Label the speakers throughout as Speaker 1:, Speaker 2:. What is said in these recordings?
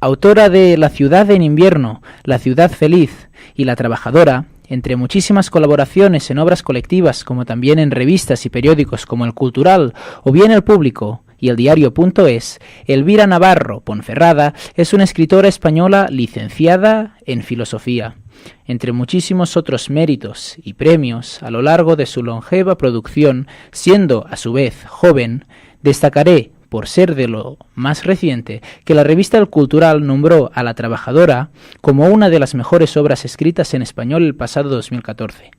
Speaker 1: autora de La ciudad en invierno, La ciudad feliz y La trabajadora, entre muchísimas colaboraciones en obras colectivas como también en revistas y periódicos como El Cultural o bien El Público y El Diario.es, Elvira Navarro Ponferrada es una escritora española licenciada en filosofía. Entre muchísimos otros méritos y premios a lo largo de su longeva producción, siendo a su vez joven, destacaré, por ser de lo más reciente, que la revista El Cultural nombró a La trabajadora como una de las mejores obras escritas en español el pasado 2014.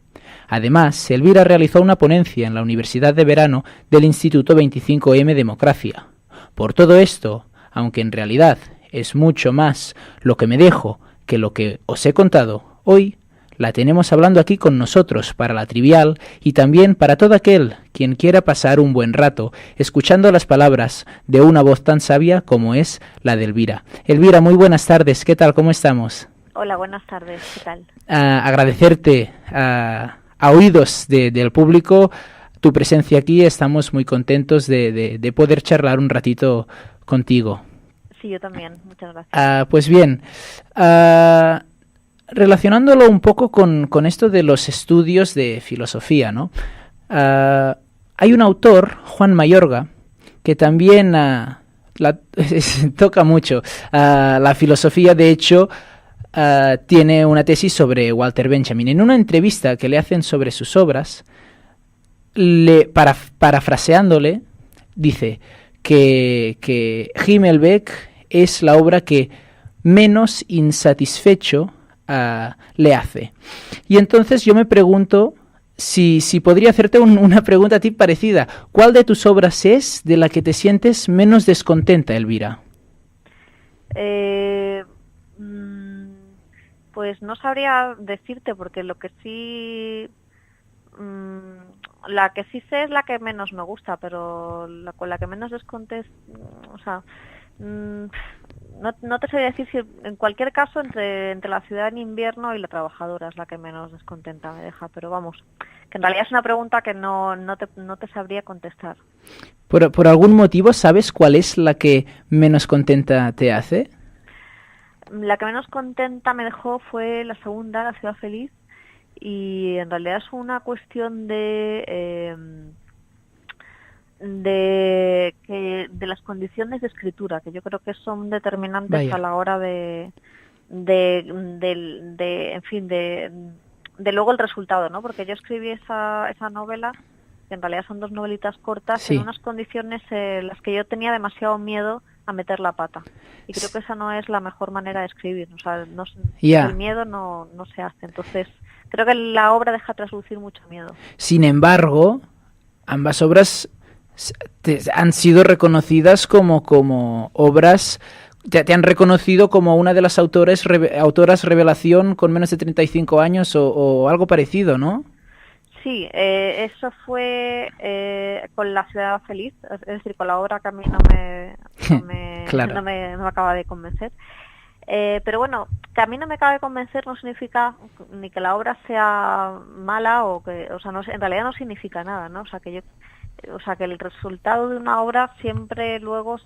Speaker 1: Además, Elvira realizó una ponencia en la Universidad de Verano del Instituto 25M Democracia. Por todo esto, aunque en realidad es mucho más lo que me dejo que lo que os he contado, hoy la tenemos hablando aquí con nosotros para la trivial y también para todo aquel quien quiera pasar un buen rato escuchando las palabras de una voz tan sabia como es la de Elvira. Elvira, muy buenas tardes, ¿qué tal? ¿Cómo estamos?
Speaker 2: Hola, buenas tardes, ¿qué tal?
Speaker 1: Agradecerte a oídos del público tu presencia aquí, estamos muy contentos de poder charlar un ratito contigo.
Speaker 2: Sí, yo también, muchas gracias.
Speaker 1: Pues bien, relacionándolo un poco con esto de los estudios de filosofía, ¿no? Hay un autor, Juan Mayorga, que también toca mucho la filosofía. De hecho, tiene una tesis sobre Walter Benjamin. En una entrevista que le hacen sobre sus obras, parafraseándole, dice que Himmelbeck es la obra que menos insatisfecho le hace. Y entonces yo me pregunto si podría hacerte una pregunta a ti parecida. ¿Cuál de tus obras es de la que te sientes menos descontenta, Elvira?
Speaker 2: Pues no sabría decirte, porque lo que sí... la que sí sé es la que menos me gusta, pero con la que menos descontento... O sea... No te sabría decir si en cualquier caso entre La ciudad en invierno y La trabajadora es la que menos descontenta me deja, pero vamos, que en realidad es una pregunta que no te sabría contestar.
Speaker 1: ¿Por algún motivo sabes cuál es la que menos contenta te hace?
Speaker 2: La que menos contenta me dejó fue la segunda, La ciudad feliz, y en realidad es una cuestión de las condiciones de escritura, que yo creo que son determinantes
Speaker 1: Vaya.
Speaker 2: a la hora de luego el resultado, ¿no? Porque yo escribí esa novela, que en realidad son dos novelitas cortas,
Speaker 1: Sí.
Speaker 2: en unas condiciones en las que yo tenía demasiado miedo a meter la pata. Y creo que esa no es la mejor manera de escribir. O sea, el miedo no se hace. Entonces, creo que la obra deja traslucir mucho miedo.
Speaker 1: Sin embargo, ambas obras han sido reconocidas como obras, te han reconocido como una de las autoras revelación con menos de 35 años o algo parecido, ¿no?
Speaker 2: Sí, eso fue con La ciudad feliz, es decir, con la obra que a mí
Speaker 1: Claro.
Speaker 2: no me acaba de convencer. Pero bueno, que a mí no me acaba de convencer no significa ni que la obra sea mala o sea, no, en realidad no significa nada, ¿no? O sea, que el resultado de una obra siempre luego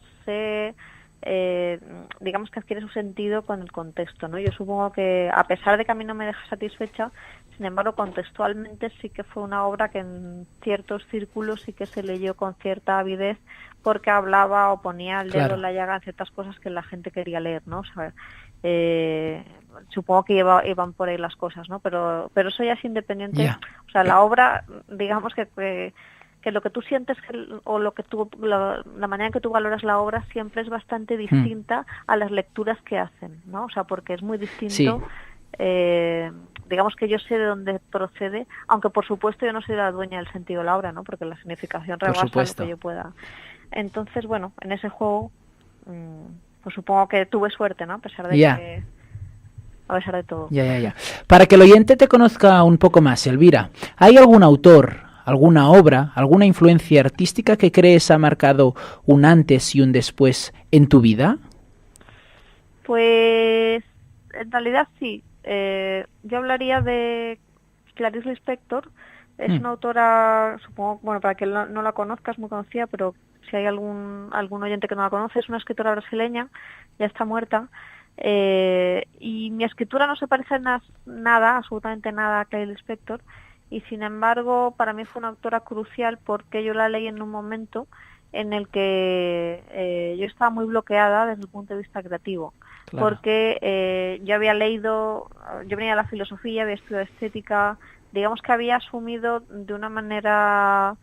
Speaker 2: digamos que adquiere su sentido con el contexto, ¿no? Yo supongo que, a pesar de que a mí no me deja satisfecha, sin embargo, contextualmente sí que fue una obra que en ciertos círculos sí que se leyó con cierta avidez, porque hablaba o ponía el dedo en la llaga en ciertas cosas que la gente quería leer, ¿no? O sea, supongo que iban por ahí las cosas, ¿no? Pero eso ya es independiente.
Speaker 1: Yeah.
Speaker 2: O sea, la obra, digamos que lo que tú sientes o la manera en que tú valoras la obra siempre es bastante distinta a las lecturas que hacen, ¿no? O sea, porque es muy distinto. Sí. Digamos que yo sé de dónde procede, aunque por supuesto yo no soy la dueña del sentido de la obra, ¿no? Porque la significación rebasa lo que yo pueda. Entonces, bueno, en ese juego, pues supongo que tuve suerte, ¿no? A pesar de todo.
Speaker 1: Ya. Para que el oyente te conozca un poco más, Elvira, ¿hay algún autor, alguna obra, alguna influencia artística que crees ha marcado un antes y un después en tu vida?
Speaker 2: Pues en realidad sí. Yo hablaría de Clarice Lispector, Es una autora, supongo, bueno, para quien no la conozca, es muy conocida, pero si hay algún oyente que no la conoce, es una escritora brasileña, ya está muerta, y mi escritura no se parece en nada, absolutamente nada a Clarice Lispector, y sin embargo para mí fue una autora crucial porque yo la leí en un momento en el que yo estaba muy bloqueada desde el punto de vista creativo,
Speaker 1: Claro.
Speaker 2: porque yo había leído, yo venía de la filosofía, había estudiado estética, digamos que había asumido de una manera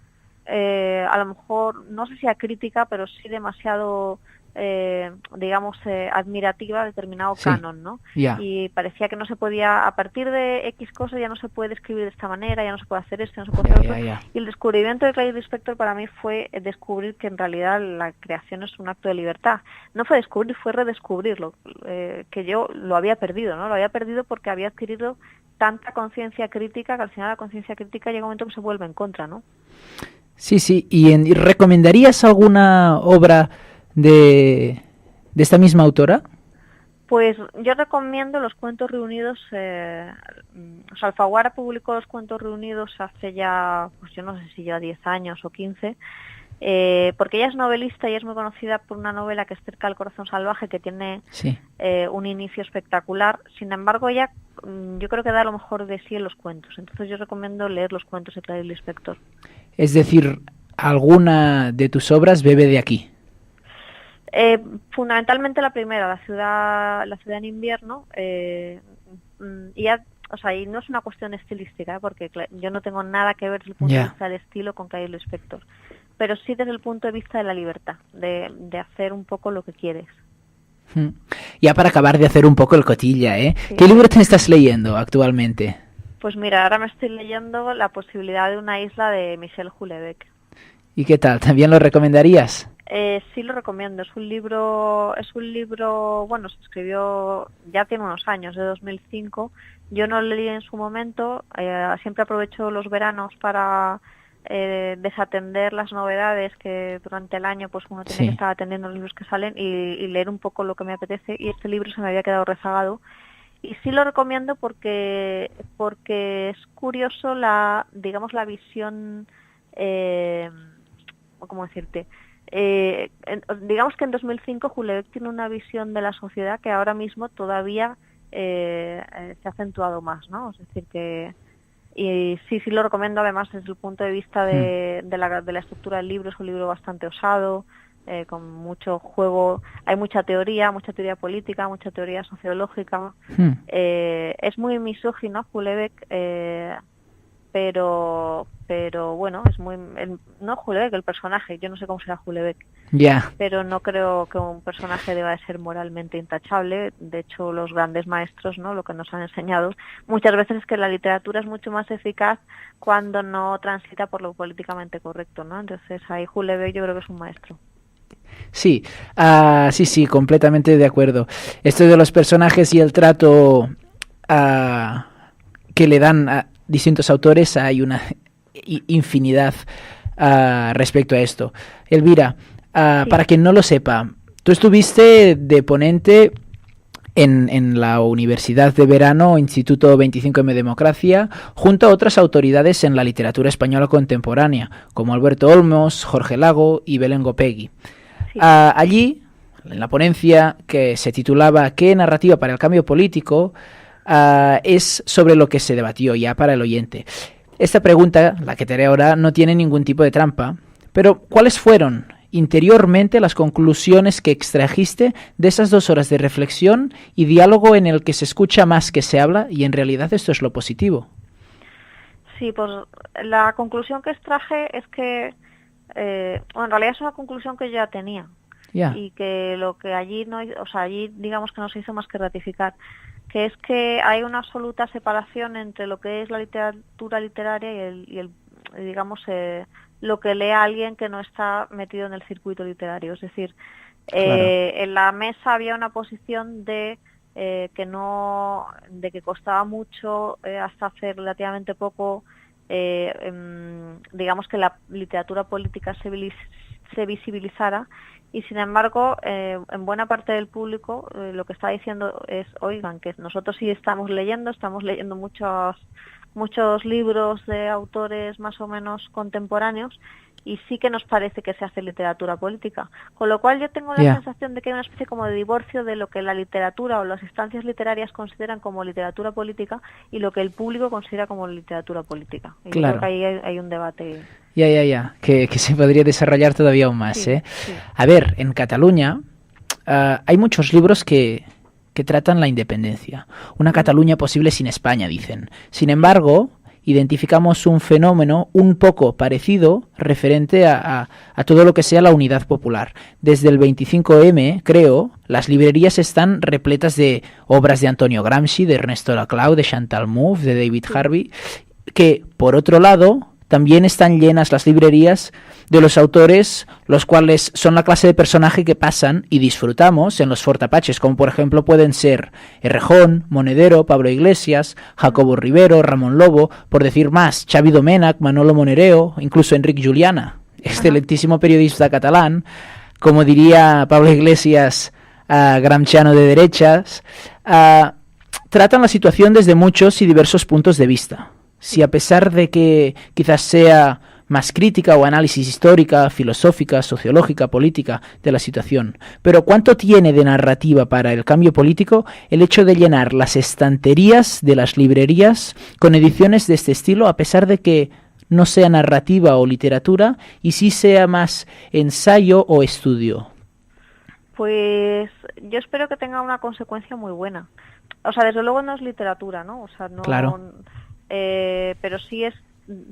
Speaker 2: a lo mejor, no sé si acrítica, pero sí demasiado digamos admirativa determinado canon, ¿no?
Speaker 1: Yeah.
Speaker 2: Y parecía que no se podía, a partir de X cosas ya no se puede escribir de esta manera, ya no se puede hacer esto, ya no se puede hacer otro. Y el descubrimiento de Clarice Lispector para mí fue descubrir que en realidad la creación es un acto de libertad. No fue descubrir, fue redescubrirlo, que yo lo había perdido, ¿no? Lo había perdido porque había adquirido tanta conciencia crítica que al final la conciencia crítica llega un momento que se vuelve en contra, ¿no?
Speaker 1: Sí, sí. ¿Y recomendarías alguna obra de esta misma autora?
Speaker 2: Pues yo recomiendo los cuentos reunidos, o sea, Alfaguara publicó los cuentos reunidos hace ya, pues yo no sé si ya 10 años o 15, porque ella es novelista y es muy conocida por una novela que es Cerca del corazón salvaje, que tiene un inicio espectacular. Sin embargo, ella yo creo que da lo mejor de sí en los cuentos, entonces yo recomiendo leer los cuentos de Clarice Lispector.
Speaker 1: Es decir, ¿alguna de tus obras bebe de aquí?
Speaker 2: Fundamentalmente la primera, la ciudad en invierno, y ya, o sea, y no es una cuestión estilística, porque yo no tengo nada que ver desde el punto de vista del estilo con Clarice Lispector, pero sí desde el punto de vista de la libertad, de hacer un poco lo que quieres.
Speaker 1: Ya para acabar de hacer un poco el cotilla, Sí. ¿Qué libro te estás leyendo actualmente?
Speaker 2: Pues mira, ahora me estoy leyendo La posibilidad de una isla de Michel Houellebecq.
Speaker 1: ¿Y qué tal? ¿También lo recomendarías?
Speaker 2: Sí, lo recomiendo. Es un libro, bueno, se escribió, ya tiene unos años, de 2005. Yo no lo leí en su momento, siempre aprovecho los veranos para desatender las novedades que durante el año pues uno tiene que estar atendiendo los libros que salen y leer un poco lo que me apetece, y este libro se me había quedado rezagado. Y sí lo recomiendo porque es curioso digamos la visión, ¿cómo decirte? Digamos que en 2005 Houellebecq tiene una visión de la sociedad que ahora mismo todavía se ha acentuado más, ¿no? Es decir que y sí lo recomiendo, además desde el punto de vista de la estructura del libro. Es un libro bastante osado, con mucho juego, hay mucha teoría política, mucha teoría sociológica. Es muy misógino Houellebecq, pero bueno, es muy, no Houellebecq, el personaje, yo no sé cómo será Houellebecq, pero no creo que un personaje deba de ser moralmente intachable. De hecho, los grandes maestros, ¿no?, lo que nos han enseñado muchas veces es que la literatura es mucho más eficaz cuando no transita por lo políticamente correcto, ¿no? Entonces ahí Houellebecq yo creo que es un maestro.
Speaker 1: Sí, sí, completamente de acuerdo. Esto de los personajes y el trato que le dan a distintos autores, hay una infinidad respecto a esto. Elvira, para quien no lo sepa, tú estuviste de ponente en la Universidad de Verano, Instituto 25M Democracia, junto a otras autoridades en la literatura española contemporánea, como Alberto Olmos, Jorge Lago y Belén Gopegui. Allí, en la ponencia que se titulaba ¿Qué narrativa para el cambio político?, es sobre lo que se debatió ya para el oyente. Esta pregunta, la que te haré ahora, no tiene ningún tipo de trampa, pero ¿cuáles fueron interiormente las conclusiones que extrajiste de esas 2 horas de reflexión y diálogo en el que se escucha más que se habla, y en realidad esto es lo positivo?
Speaker 2: Sí, pues la conclusión que extraje es que en realidad es una conclusión que yo ya tenía, y que lo que allí allí digamos que no se hizo más que ratificar, que es que hay una absoluta separación entre lo que es la literatura literaria y el digamos lo que lee alguien que no está metido en el circuito literario. Es decir, en la mesa había una posición de que costaba mucho hasta hace relativamente poco, digamos que la literatura política se visibilizara. Y sin embargo, en buena parte del público lo que está diciendo es, oigan, que nosotros sí estamos leyendo muchos libros de autores más o menos contemporáneos, y sí que nos parece que se hace literatura política. Con lo cual yo tengo la sensación de que hay una especie como de divorcio de lo que la literatura o las instancias literarias consideran como literatura política y lo que el público considera como literatura política. Y yo creo que ahí hay un debate.
Speaker 1: Que se podría desarrollar todavía aún más.
Speaker 2: Sí.
Speaker 1: A ver, en Cataluña hay muchos libros que tratan la independencia. Una Cataluña posible sin España, dicen. Sin embargo, identificamos un fenómeno un poco parecido referente a todo lo que sea la unidad popular. Desde el 25M, creo, las librerías están repletas de obras de Antonio Gramsci, de Ernesto Laclau, de Chantal Mouffe, de David Harvey, que, por otro lado, también están llenas las librerías de los autores, los cuales son la clase de personaje que pasan y disfrutamos en los fortapaches, como por ejemplo pueden ser Errejón, Monedero, Pablo Iglesias, Jacobo Rivero, Ramón Lobo, por decir más, Xavi Domènech, Manolo Monereo, incluso Enric Juliana, excelentísimo periodista catalán, como diría Pablo Iglesias, gramsciano de derechas, tratan la situación desde muchos y diversos puntos de vista. Si a pesar de que quizás sea más crítica o análisis histórica, filosófica, sociológica, política de la situación, pero ¿cuánto tiene de narrativa para el cambio político el hecho de llenar las estanterías de las librerías con ediciones de este estilo, a pesar de que no sea narrativa o literatura y sí sea más ensayo o estudio?
Speaker 2: Pues yo espero que tenga una consecuencia muy buena. O sea, desde luego no es literatura, ¿no? O sea, no.
Speaker 1: Claro.
Speaker 2: Pero sí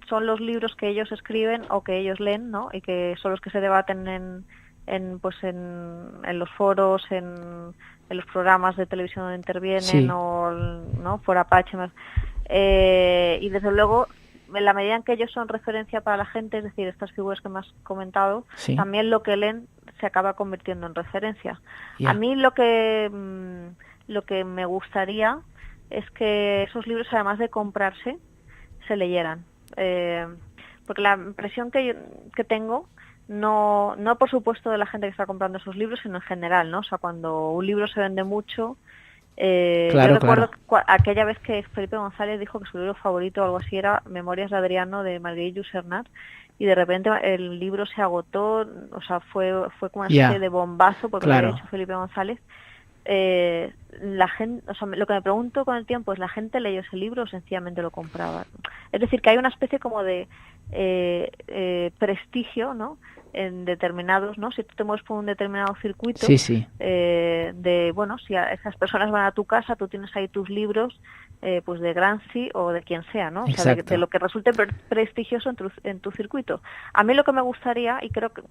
Speaker 2: son los libros que ellos escriben o que ellos leen, ¿no? Y que son los que se debaten en los foros, en los programas de televisión donde intervienen, o no por Apache más. Y desde luego, en la medida en que ellos son referencia para la gente, es decir, estas figuras que me has comentado, también lo que leen se acaba convirtiendo en referencia. A mí lo que me gustaría es que esos libros, además de comprarse, se leyeran. Porque la impresión que tengo, no por supuesto de la gente que está comprando esos libros, sino en general, ¿no? O sea, cuando un libro se vende mucho, yo recuerdo aquella vez que Felipe González dijo que su libro favorito o algo así era Memorias de Adriano, de Marguerite Yourcenar, y de repente el libro se agotó, o sea, fue como una especie de bombazo porque lo había hecho Felipe González. La gente, o sea, lo que me pregunto con el tiempo es, ¿la gente leyó ese libro o sencillamente lo compraba? Es decir, que hay una especie como de prestigio, ¿no? En determinados, ¿no? Si tú te mueves por un determinado circuito, bueno, si esas personas van a tu casa, tú tienes ahí tus libros, pues de Gramsci o de quien sea, ¿no? O sea, de lo que resulte prestigioso en tu circuito. A mí lo que me gustaría, y creo que,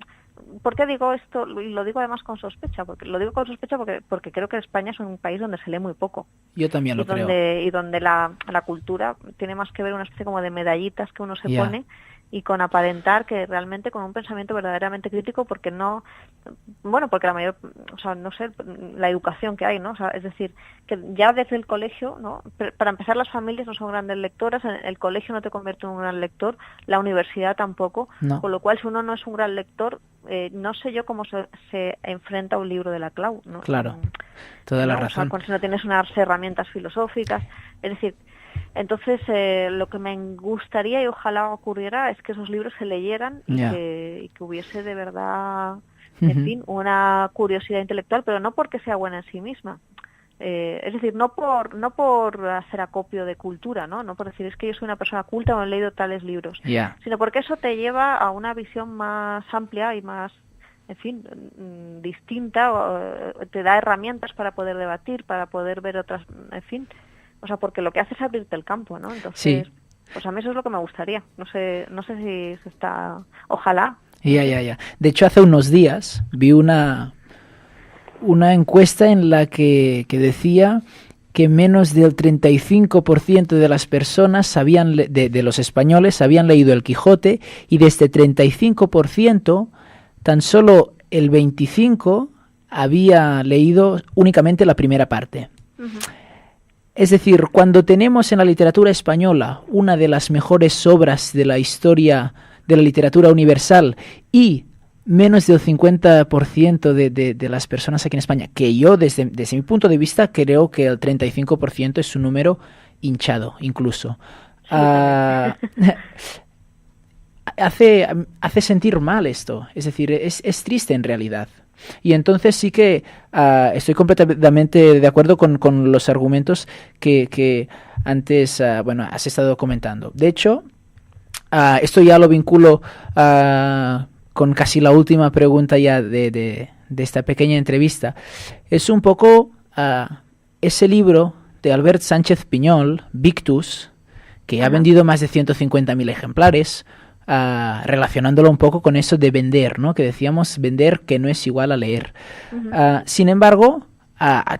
Speaker 2: ¿por qué digo esto? Y lo digo además con sospecha, porque creo que España es un país donde se lee muy poco.
Speaker 1: Yo también lo creo.
Speaker 2: Y donde la cultura tiene más que ver una especie como de medallitas que uno se pone, y con aparentar que realmente con un pensamiento verdaderamente crítico, porque la mayor, o sea, no sé, la educación que hay, ¿no? O sea, es decir, que ya desde el colegio, ¿no? Para empezar, las familias no son grandes lectoras, el colegio no te convierte en un gran lector, la universidad tampoco, con lo cual si uno no es un gran lector, no sé yo cómo se enfrenta a un libro de Laclau, ¿no?
Speaker 1: Claro, toda la razón.
Speaker 2: O sea, si no tienes unas herramientas filosóficas, es decir, entonces lo que me gustaría y ojalá ocurriera es que esos libros se leyeran y que hubiese de verdad, en fin, una curiosidad intelectual, pero no porque sea buena en sí misma. Es decir, no por hacer acopio de cultura, ¿no? por decir, es que yo soy una persona culta o he leído tales libros, sino porque eso te lleva a una visión más amplia y más, en fin, distinta, te da herramientas para poder debatir, para poder ver otras, en fin, o sea, porque lo que hace es abrirte el campo, ¿no? Entonces, pues a mí eso es lo que me gustaría. No sé si se está, ojalá.
Speaker 1: De hecho, hace unos días vi una encuesta en la que decía que menos del 35% de las personas de los españoles habían leído El Quijote, y de este 35%, tan solo el 25% había leído únicamente la primera parte. Es decir, cuando tenemos en la literatura española una de las mejores obras de la historia de la literatura universal y menos del 50% de las personas aquí en España, que yo desde mi punto de vista creo que el 35% es un número hinchado incluso.
Speaker 2: Sí,
Speaker 1: Hace sentir mal esto, es decir, es triste en realidad. Y entonces sí que estoy completamente de acuerdo con los argumentos que antes has estado comentando. De hecho, esto ya lo vinculo con casi la última pregunta ya de esta pequeña entrevista. Es un poco ese libro de Albert Sánchez Piñol, Victus, que ha vendido más de 150.000 ejemplares, relacionándolo un poco con eso de vender, ¿no? Que decíamos vender que no es igual a leer. Sin embargo,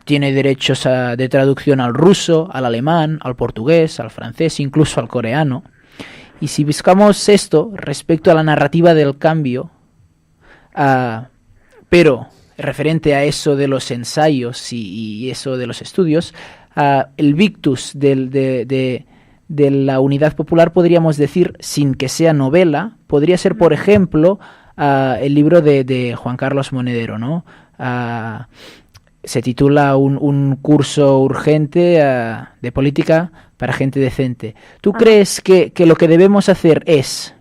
Speaker 1: tiene derechos de traducción al ruso, al alemán, al portugués, al francés, incluso al coreano. Y si buscamos esto respecto a la narrativa del cambio, pero referente a eso de los ensayos y eso de los estudios, el Victus de la Unidad Popular, podríamos decir, sin que sea novela, podría ser, por ejemplo, el libro de Juan Carlos Monedero, ¿no? Se titula un curso urgente de política para gente decente. ¿Tú crees que lo que debemos hacer es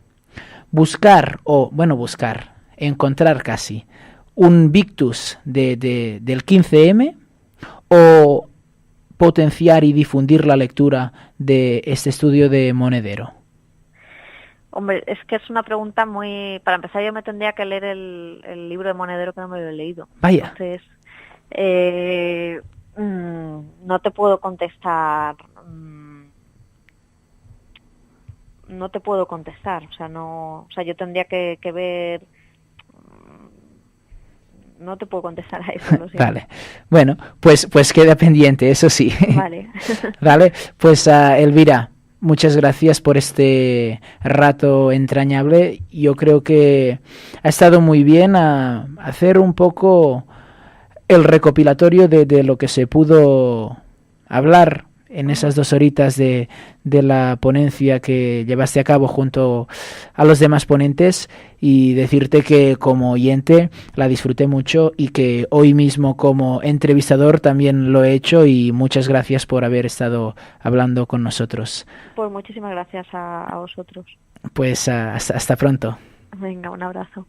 Speaker 1: encontrar casi un Victus del 15M o potenciar y difundir la lectura de este estudio de Monedero?
Speaker 2: Hombre, es que es una pregunta muy... Para empezar, yo me tendría que leer el libro de Monedero, que no me lo he leído.
Speaker 1: Vaya.
Speaker 2: Entonces, no te puedo contestar. No te puedo contestar. O sea, yo tendría que ver... No te puedo contestar a eso, lo siento.
Speaker 1: Vale. Bueno, pues queda pendiente, eso sí.
Speaker 2: Vale.
Speaker 1: Vale, pues Elvira, muchas gracias por este rato entrañable. Yo creo que ha estado muy bien hacer un poco el recopilatorio de lo que se pudo hablar en esas 2 horitas de la ponencia que llevaste a cabo junto a los demás ponentes, y decirte que como oyente la disfruté mucho y que hoy mismo como entrevistador también lo he hecho, y muchas gracias por haber estado hablando con nosotros.
Speaker 2: Pues muchísimas gracias a vosotros.
Speaker 1: Pues hasta pronto.
Speaker 2: Venga, un abrazo.